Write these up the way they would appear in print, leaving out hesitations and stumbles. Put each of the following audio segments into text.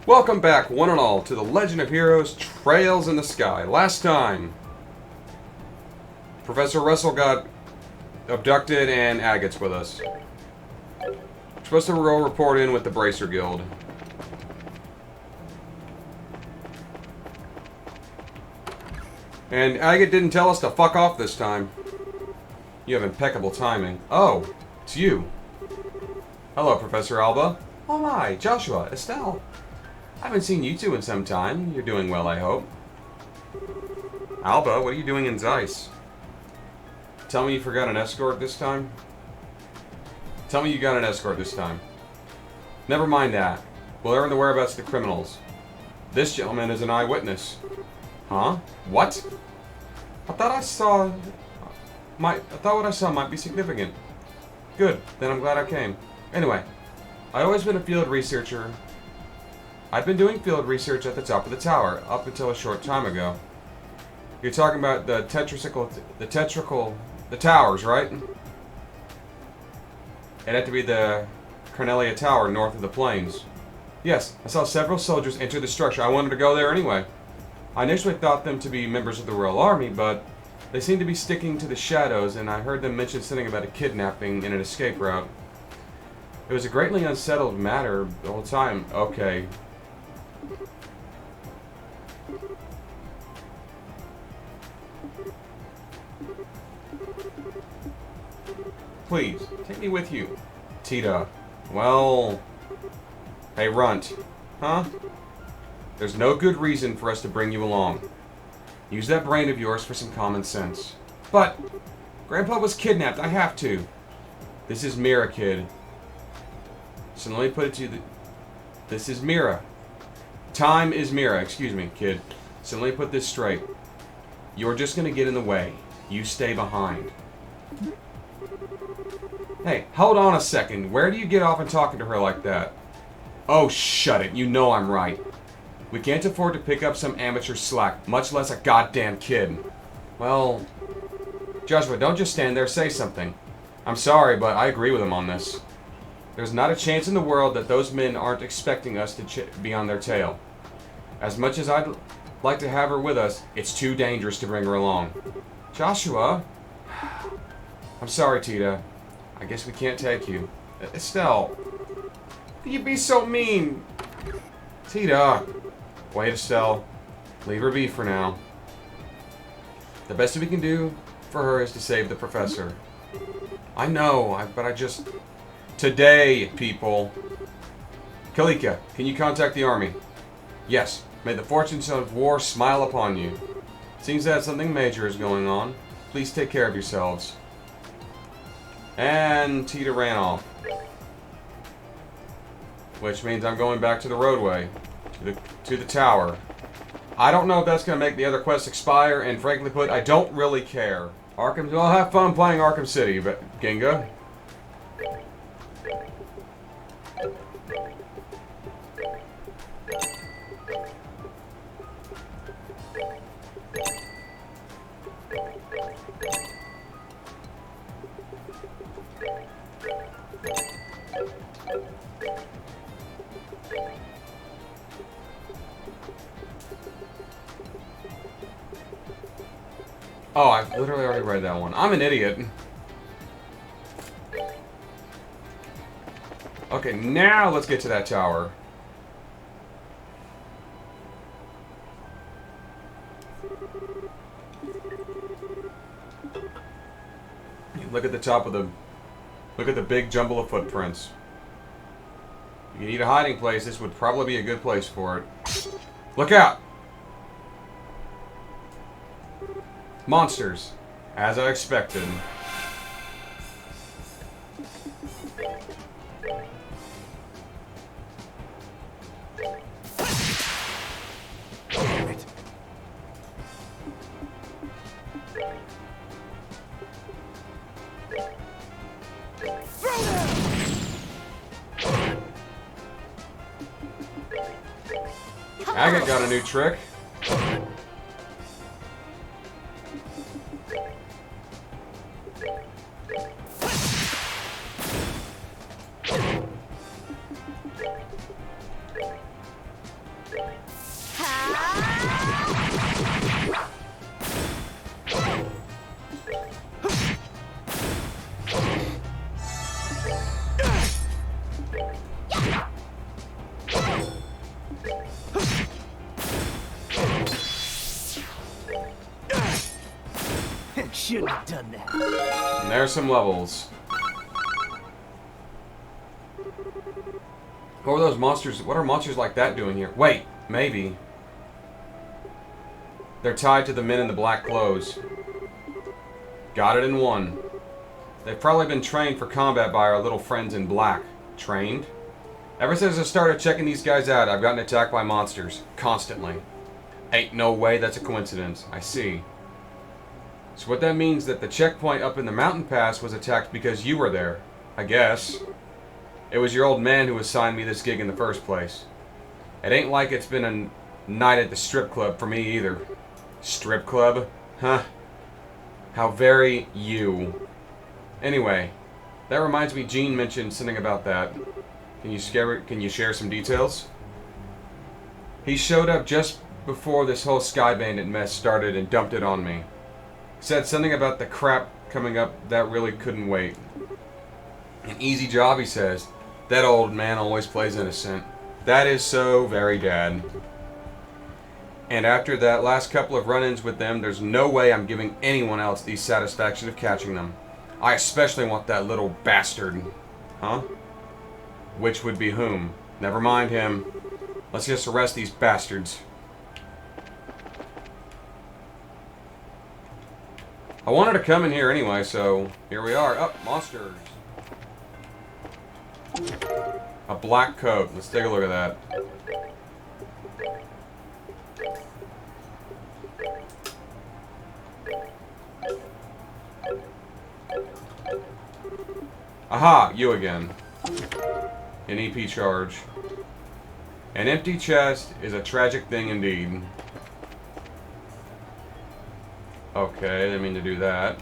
Welcome back, one and all, to the Legend of Heroes Trails in the Sky. Last time, Professor Russell got abducted and Agate's with us. We're supposed to go report in with the Bracer Guild. And Agate didn't tell us to fuck off this time. You have impeccable timing. Oh, it's you. Hello, Professor Alba. Oh my, Joshua, Estelle. I haven't seen you two in some time. You're doing well, I hope. Alba, what are you doing in Zeiss? Tell me you forgot an escort this time? Tell me you got an escort this time. Never mind that. We'll learn the whereabouts of the criminals. This gentleman is an eyewitness. Huh? What? I thought what I saw might be significant. Good, then I'm glad I came. Anyway, I've always been a field researcher. I've been doing field research at the top of the tower, up until a short time ago. You're talking about the towers, right? It had to be the Cornelia Tower north of the plains. Yes, I saw several soldiers enter the structure. I wanted to go there anyway. I initially thought them to be members of the Royal Army, but they seemed to be sticking to the shadows, and I heard them mention something about a kidnapping and an escape route. It was a greatly unsettled matter the whole time. Okay. Please, take me with you. Tita. Well... Hey, Runt. Huh? There's no good reason for us to bring you along. Use that brain of yours for some common sense. But... Grandpa was kidnapped. I have to. This is Mira, kid. So let me put it to you. This is Mira. Time is Mira. Excuse me, kid. So let me put this straight. You're just going to get in the way. You stay behind. Hey, hold on a second. Where do you get off and talking to her like that? Oh, shut it. You know I'm right. We can't afford to pick up some amateur slack, much less a goddamn kid. Well, Joshua, don't just stand there. Say something. I'm sorry, but I agree with him on this. There's not a chance in the world that those men aren't expecting us to be on their tail. As much as I'd like to have her with us, it's too dangerous to bring her along. Joshua? I'm sorry, Tita. I guess we can't take you. Estelle. You be so mean. Tita. Wait, Estelle. Leave her be for now. The best we can do for her is to save the professor. I know, but I just... Today, people. Kalika, can you contact the army? Yes. May the fortunes of war smile upon you. Seems that something major is going on. Please take care of yourselves. And Tita ran off. Which means I'm going back to the roadway. To the tower. I don't know if that's going to make the other quests expire, and frankly put, I don't really care. I'll have fun playing Arkham City, but Ginga. Oh, I've literally already read that one. I'm an idiot. Okay, now let's get to that tower. Look at the top of the... Look at the big jumble of footprints. If you need a hiding place, this would probably be a good place for it. Look out! Monsters, as I expected. Damn it. Agate got a new trick. Shouldn't have done that. And there's some levels. What are those monsters? What are monsters like that doing here? Wait, maybe. They're tied to the men in the black clothes. Got it in one. They've probably been trained for combat by our little friends in black. Trained? Ever since I started checking these guys out, I've gotten attacked by monsters. Constantly. Ain't no way that's a coincidence. I see. So what that means that the checkpoint up in the mountain pass was attacked because you were there. I guess. It was your old man who assigned me this gig in the first place. It ain't like it's been a night at the strip club for me either. Strip club? Huh. How very you. Anyway, that reminds me Gene mentioned something about that. Can you share some details? He showed up just before this whole Sky Bandit mess started and dumped it on me. Said something about the crap coming up that really couldn't wait. An easy job, he says. That old man always plays innocent. That is so very Dad. And after that last couple of run-ins with them, there's no way I'm giving anyone else the satisfaction of catching them. I especially want that little bastard. Huh? Which would be whom? Never mind him. Let's just arrest these bastards. I wanted to come in here anyway, so here we are. Oh, monsters. A black coat. Let's take a look at that. Aha, you again. An EP charge. An empty chest is a tragic thing indeed. Okay, didn't mean to do that.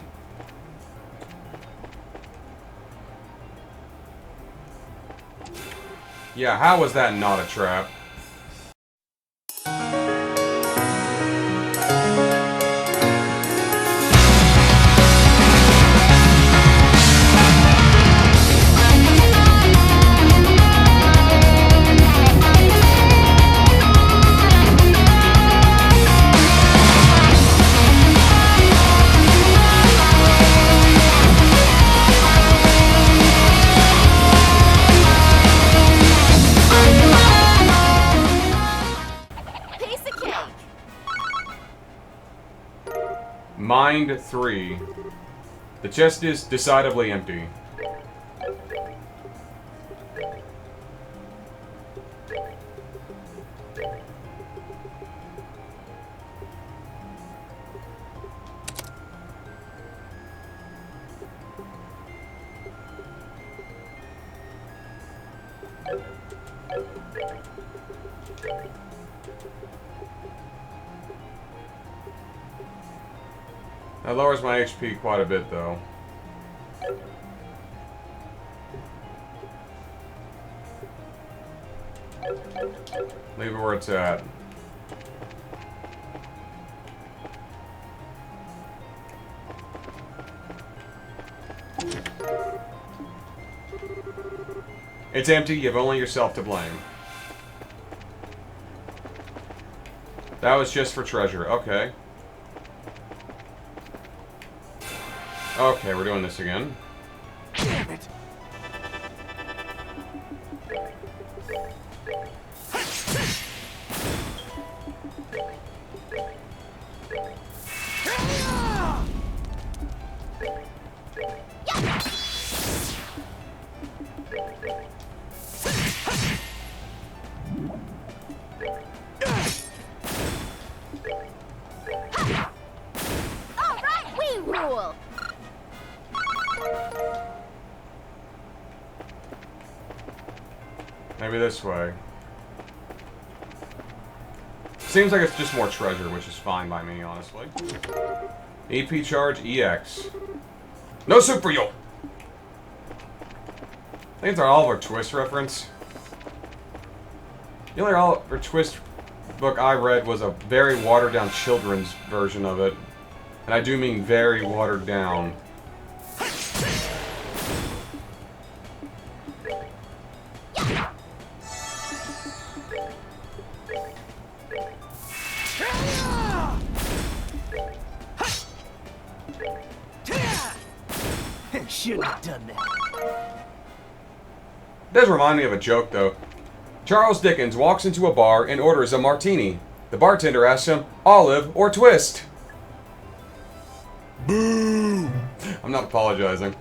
Yeah, how was that not a trap? Mind 3. The chest is decidedly empty. That lowers my HP quite a bit, though. Leave it where it's at. It's empty, you have only yourself to blame. That was just for treasure, okay. Okay, we're doing this again. Damn it. All right, we rule. Maybe this way. Seems like it's just more treasure, which is fine by me, honestly. EP charge EX. No soup for you! I think it's an Oliver Twist reference. The only Oliver Twist book I read was a very watered down children's version of it. And I do mean very watered down. shouldn't have done that. Does remind me of a joke, though. Charles Dickens walks into a bar and orders a martini. The bartender asks him, olive or twist? Boo! I'm not apologizing.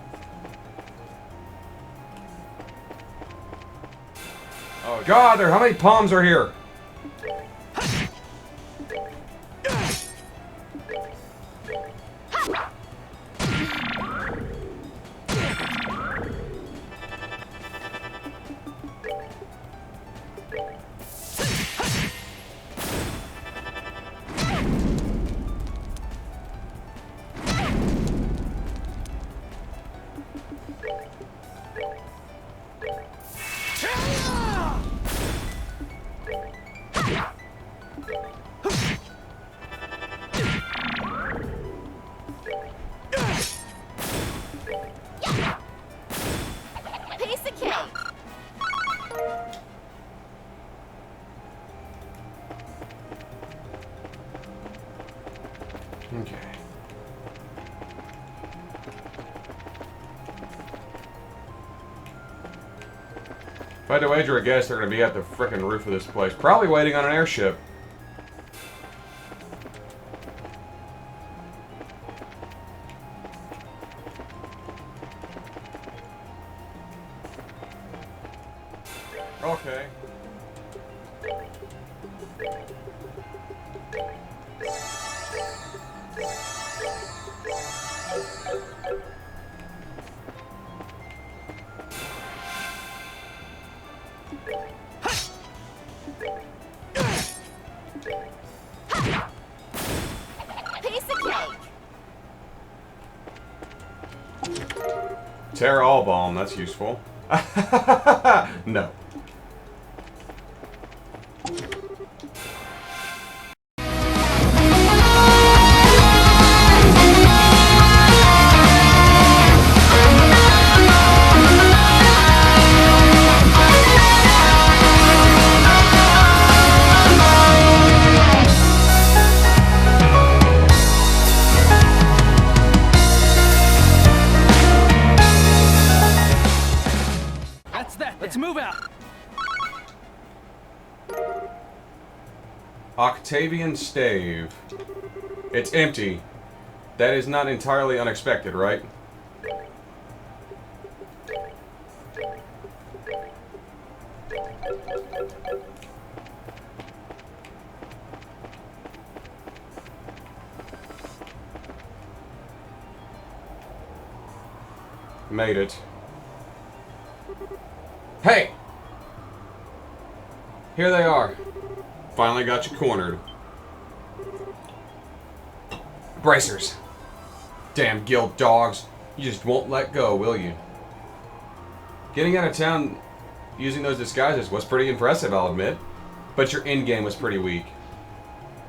Oh God, how many palms are here? Piece of cake. Okay. If I had to wager a guess, they're going to be at the frickin' roof of this place. Probably waiting on an airship. Okay. Piece of cake. Terra all bomb, that's useful. No. That's that. Let's move out. Octavian stave. It's empty. That is not entirely unexpected, right? Made it. Hey! Here they are. Finally got you cornered. Bracers. Damn guild dogs. You just won't let go, will you? Getting out of town using those disguises was pretty impressive, I'll admit. But your end game was pretty weak.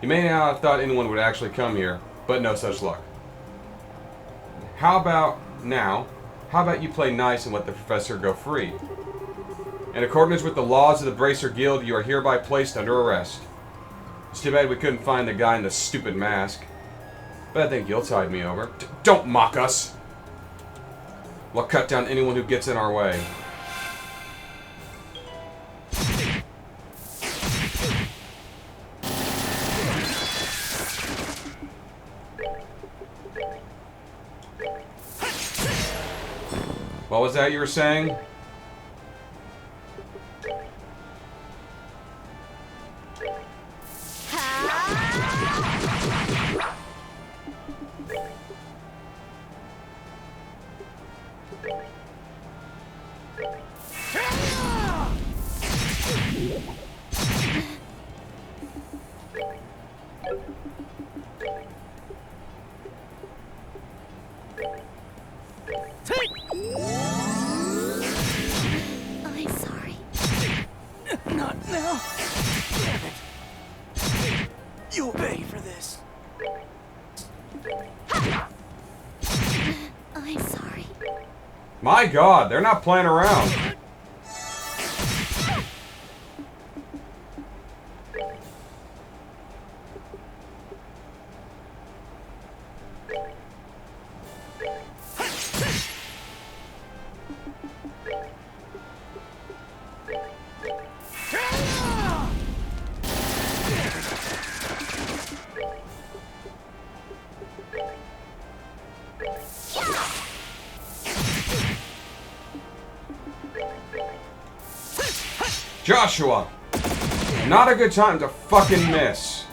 You may not have thought anyone would actually come here, but no such luck. How about you play nice and let the professor go free? In accordance with the laws of the Bracer Guild, you are hereby placed under arrest. It's too bad we couldn't find the guy in the stupid mask. But I think you'll tide me over. Don't mock us! We'll cut down anyone who gets in our way. What was that you were saying? I'm sorry. Not now. Damn it. You'll pay for this. I'm sorry. My God, they're not playing around. Joshua! Not a good time to fucking miss.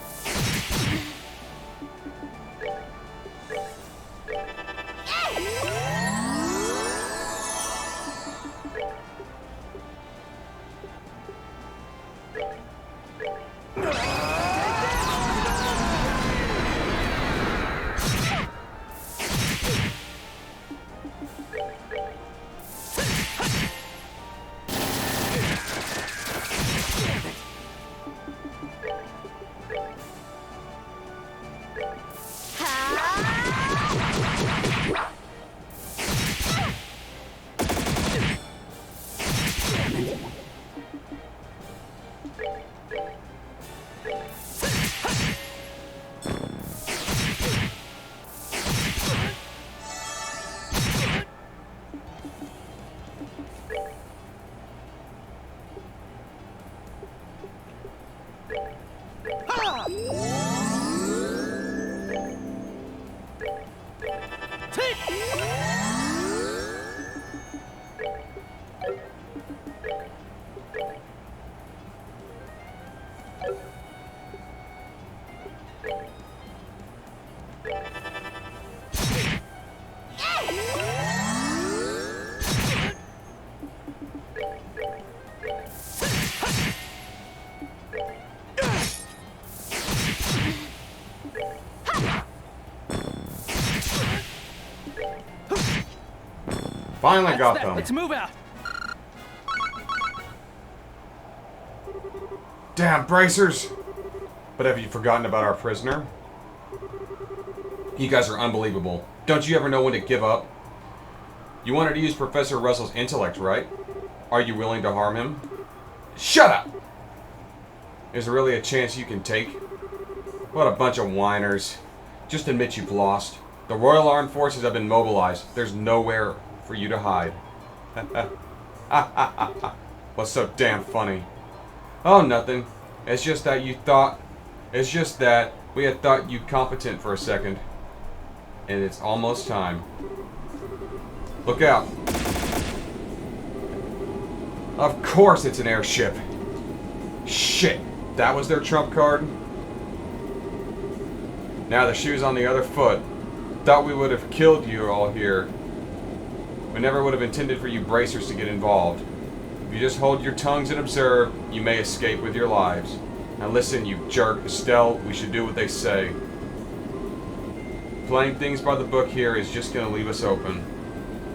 Finally got them. Let's move out. Damn bracers! But have you forgotten about our prisoner? You guys are unbelievable. Don't you ever know when to give up? You wanted to use Professor Russell's intellect, right? Are you willing to harm him? Shut up! Is there really a chance you can take? What a bunch of whiners. Just admit you've lost. The Royal Armed Forces have been mobilized. There's nowhere for you to hide. What's so damn funny? Oh, nothing. It's just that we had thought you competent for a second. And it's almost time. Look out. Of course it's an airship. Shit. That was their trump card? Now the shoe's on the other foot. Thought we would have killed you all here. We never would have intended for you bracers to get involved. If you just hold your tongues and observe, you may escape with your lives. Now listen, you jerk. Estelle, we should do what they say. Playing things by the book here is just going to leave us open.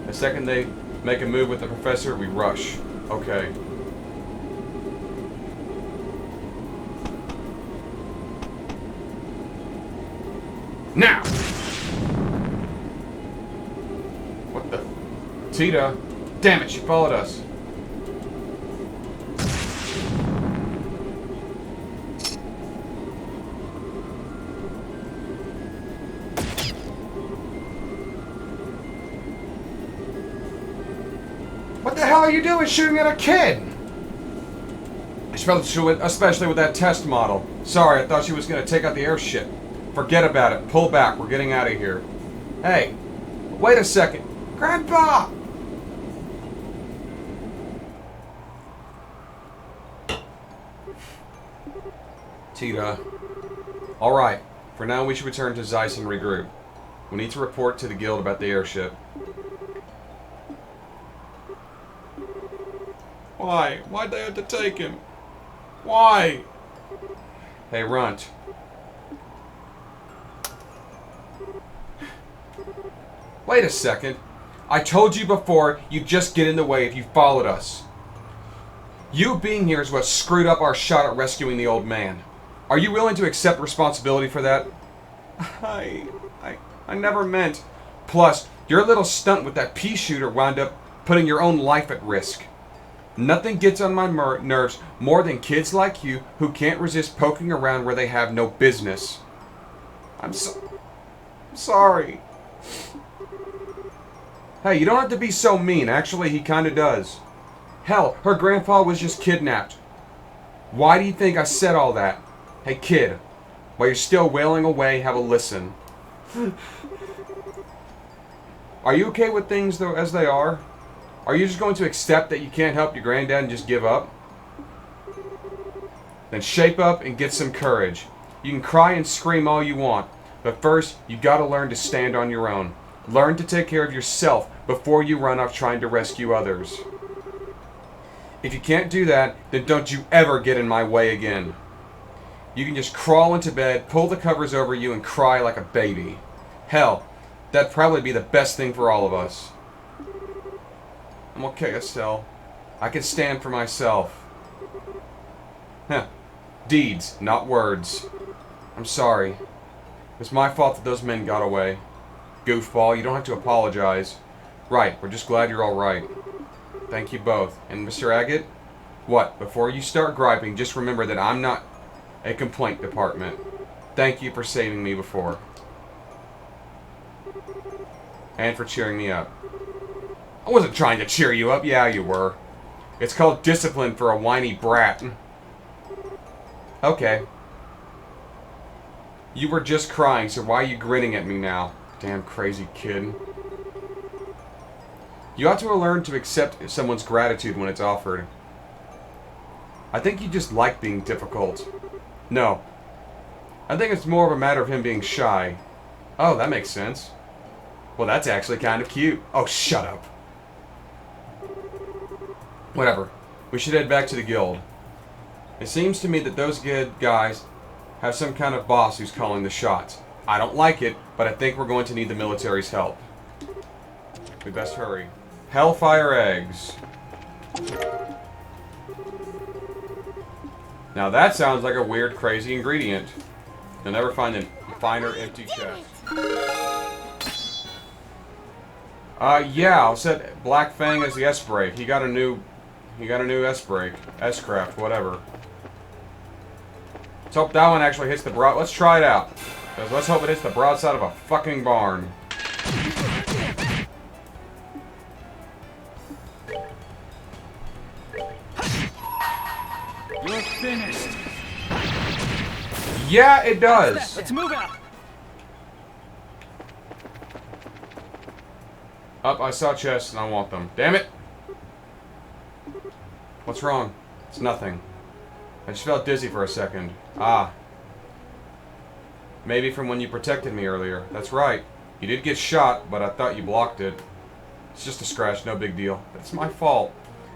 The second they make a move with the professor, we rush. Okay. Now! What the? Tita? Damn it, she followed us. What the hell are you doing shooting at a kid? Especially with that test model. Sorry, I thought she was going to take out the airship. Forget about it. Pull back. We're getting out of here. Hey, wait a second. Grandpa! Tita. Alright. For now, we should return to Zeiss and regroup. We need to report to the guild about the airship. Why? Why'd they have to take him? Why? Hey, Runt. Wait a second. I told you before, you'd just get in the way if you followed us. You being here is what screwed up our shot at rescuing the old man. Are you willing to accept responsibility for that? I never meant. Plus, your little stunt with that pea shooter wound up putting your own life at risk. Nothing gets on my nerves more than kids like you who can't resist poking around where they have no business. I'm sorry. Hey, you don't have to be so mean. Actually, he kinda does. Hell, her grandpa was just kidnapped. Why do you think I said all that? Hey, kid, while you're still wailing away, have a listen. Are you okay with things though as they are? Are you just going to accept that you can't help your granddad and just give up? Then shape up and get some courage. You can cry and scream all you want, but first you gotta learn to stand on your own. Learn to take care of yourself before you run off trying to rescue others. If you can't do that, then don't you ever get in my way again. You can just crawl into bed, pull the covers over you, and cry like a baby. Hell, that'd probably be the best thing for all of us. I'm okay, Estelle. I can stand for myself. Huh. Deeds, not words. I'm sorry. It was my fault that those men got away. Goofball, you don't have to apologize. Right, we're just glad you're alright. Thank you both. And Mr. Agate? What, before you start griping, just remember that I'm not a complaint department. Thank you for saving me before. And for cheering me up. I wasn't trying to cheer you up. Yeah, you were. It's called discipline for a whiny brat. Okay. You were just crying, so why are you grinning at me now? Damn crazy kid. You ought to learn to accept someone's gratitude when it's offered. I think you just like being difficult. No. I think it's more of a matter of him being shy. Oh, that makes sense. Well, that's actually kind of cute. Oh, shut up. Whatever. We should head back to the guild. It seems to me that those good guys have some kind of boss who's calling the shots. I don't like it, but I think we're going to need the military's help. We best hurry. Hellfire eggs. Now that sounds like a weird, crazy ingredient. You'll never find a finer empty chest. Yeah, I'll set Black Fang as the S-Brake. He got a new S-Brake. S-Craft, whatever. Let's hope that one actually hits the broad. Let's try it out. Let's hope it hits the broadside of a fucking barn. You're finished. Yeah, it does. Let's move out. Up, I saw chests and I want them. Damn it! What's wrong? It's nothing. I just felt dizzy for a second. Ah. Maybe from when you protected me earlier. That's right. You did get shot, but I thought you blocked it. It's just a scratch, no big deal. It's my fault.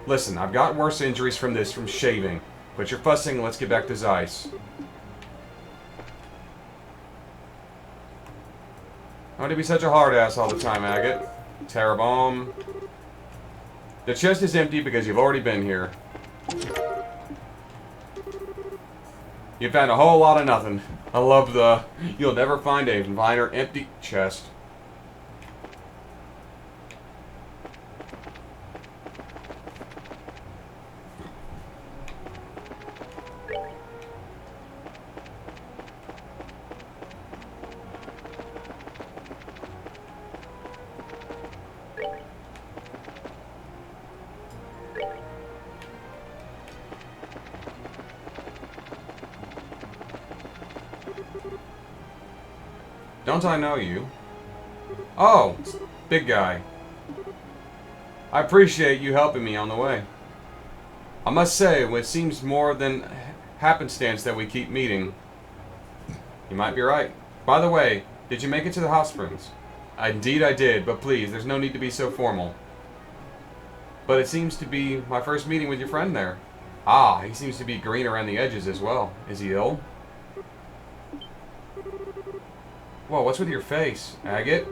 Listen, I've got worse injuries from this, from shaving. But you're fussing, and let's get back to Zeiss. Why would you be such a hard ass all the time, Agate? Terrabomb. The chest is empty because you've already been here. You found a whole lot of nothing. I love the... You'll never find a finer empty chest. Don't I know you? Oh, big guy. I appreciate you helping me on the way. I must say, it seems more than happenstance that we keep meeting. You might be right. By the way, did you make it to the hot springs? Indeed I did, but please, there's no need to be so formal. But it seems to be my first meeting with your friend there. Ah, he seems to be green around the edges as well. Is he ill? Whoa, what's with your face, Agate?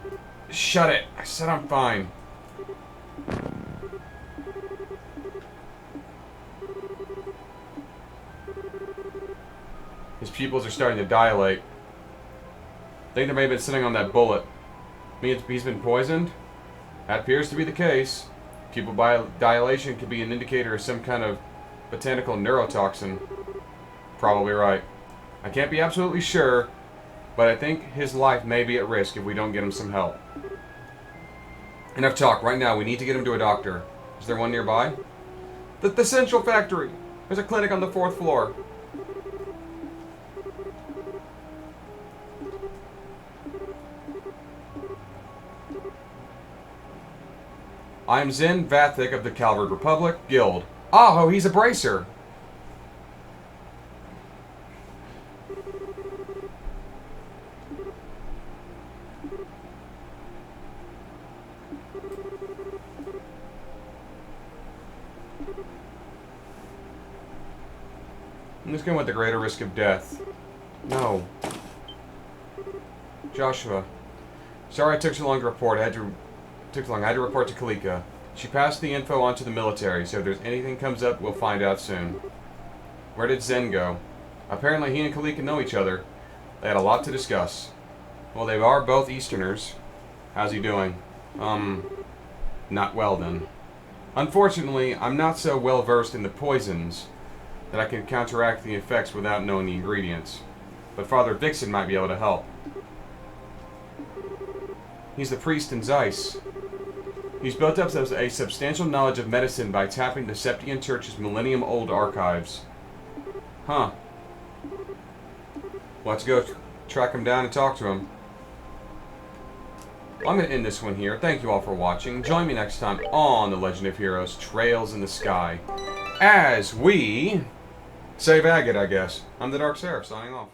Shut it! I said I'm fine. His pupils are starting to dilate. I think they may have been sitting on that bullet. Means he's been poisoned? That appears to be the case. Pupil dilation could be an indicator of some kind of botanical neurotoxin. Probably right. I can't be absolutely sure, but I think his life may be at risk if we don't get him some help. Enough talk. Right now, we need to get him to a doctor. Is there one nearby? The Central Factory! There's a clinic on the 4th floor. I am Zen Vathik of the Calvard Republic Guild. Oh, he's a bracer! I'm just going with the greater risk of death. No. Joshua. Sorry I took so long to report. I had to report to Kalika. She passed the info on to the military, so if there's anything comes up, we'll find out soon. Where did Zen go? Apparently he and Kalika know each other. They had a lot to discuss. Well, they are both Easterners. How's he doing? Not well then. Unfortunately, I'm not so well versed in the poisons that I can counteract the effects without knowing the ingredients. But Father Vixen might be able to help. He's the priest in Zeiss. He's built up a substantial knowledge of medicine by tapping the Septian Church's millennium-old archives. Huh. Let's go track him down and talk to him. I'm going to end this one here. Thank you all for watching. Join me next time on The Legend of Heroes, Trails in the Sky, as we save Agate, I guess. I'm the TheDarkSeraph, signing off.